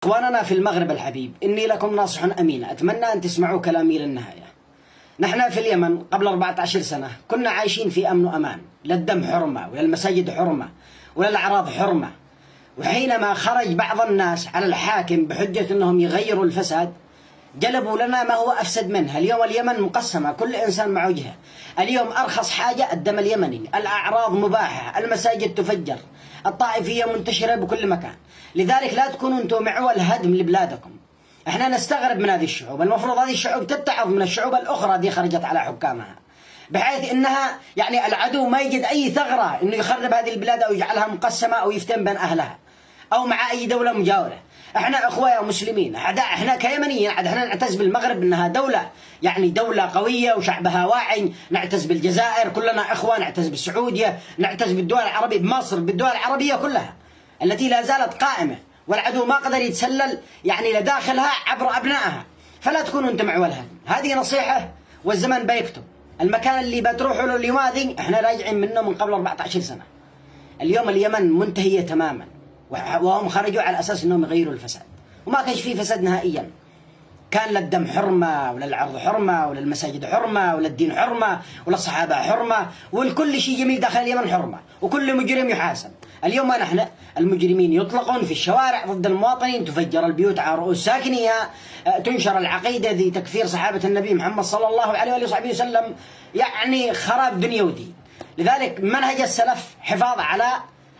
إخواننا في المغرب الحبيب، إني لكم ناصح أمين، أتمنى أن تسمعوا كلامي للنهاية. نحن في اليمن قبل 14 سنة كنا عايشين في أمن وأمان، لا الدم حرمة ولا المساجد حرمة ولا الأعراض حرمة. وحينما خرج بعض الناس على الحاكم بحجة أنهم يغيروا الفساد، جلبوا لنا ما هو أفسد منها. اليوم اليمن مقسمة، كل إنسان مع وجهه. اليوم أرخص حاجة الدم اليمني، الأعراض مباحة، المساجد تفجر، الطائفية منتشرة بكل مكان. لذلك لا تكونوا أنتم معول هدم لبلادكم. احنا نستغرب من هذه الشعوب، المفروض هذه الشعوب تتعظ من الشعوب الأخرى دي خرجت على حكامها، بحيث انها يعني العدو ما يجد اي ثغرة انه يخرب هذه البلاد او يجعلها مقسمة او يفتن بين اهلها او مع اي دولة مجاورة. احنا اخويا مسلمين، احنا كيمنيين احنا نعتز بالمغرب انها دولة، يعني دولة قوية وشعبها واعي. نعتز بالجزائر، كلنا اخوة. نعتز بالسعودية، نعتز بالدول العربية، بمصر، بالدول العربية كلها التي لا زالت قائمة، والعدو ما قدر يتسلل يعني لداخلها عبر ابنائها. فلا تكونوا انتم معولها. هذه نصيحة والزمن بيكتب. المكان اللي بتروحوا له اليوم هذه احنا راجعين منه من قبل 14 سنة. اليوم اليمن منتهية تماما، وهم خرجوا على أساس أنهم يغيروا الفساد، وما كانش فيه فساد نهائيا. كان لا الدم حرمة ولا العرض حرمة ولا المساجد حرمة ولا الدين حرمة ولا الصحابة حرمة، والكل شيء جميل داخل اليمن حرمة، وكل مجرم يحاسب. اليوم نحن المجرمين يطلقون في الشوارع ضد المواطنين، تفجر البيوت على رؤوس ساكنيها، تنشر العقيدة ذي تكفير صحابة النبي محمد صلى الله عليه وآله وصحبه وسلم، يعني خراب دنيا ودين. لذلك منهج السلف حفاظ على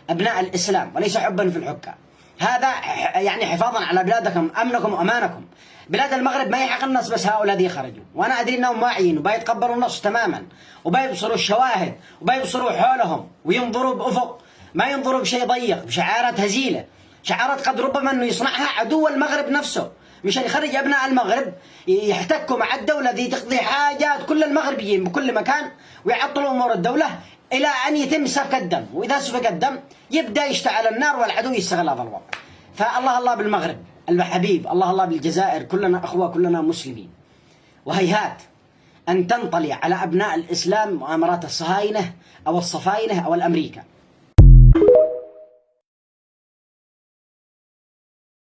أبناء الإسلام وليس حبا في الحكام. هذا يعني حفاظا على بلادكم، أمنكم وأمانكم. بلاد المغرب ما يحق النص بس هؤلاء ذي خرجوا، وأنا أدري أنهم واعيين وبيتقبلوا النص تماما، وبيبصروا الشواهد وبيبصروا حولهم وينظروا بأفق، ما ينظروا بشيء ضيق، بشعارات هزيلة، شعارات قد ربما أنه يصنعها عدو المغرب نفسه مشان يخرج أبناء المغرب يحتكوا مع الدولة ذي تقضي حاجات كل المغربيين بكل مكان، ويعطلوا أمور الدولة إلى أن يتم سفك الدم. وإذا سفك الدم يبدأ يشتعل النار والعدو يستغل هذا الوضع. فالله الله بالمغرب الحبيب، الله الله بالجزائر، كلنا أخوة، كلنا مسلمين. وهيهات أن تنطلي على أبناء الإسلام مؤامرات الصهاينة أو الصفاينة أو الأمريكا.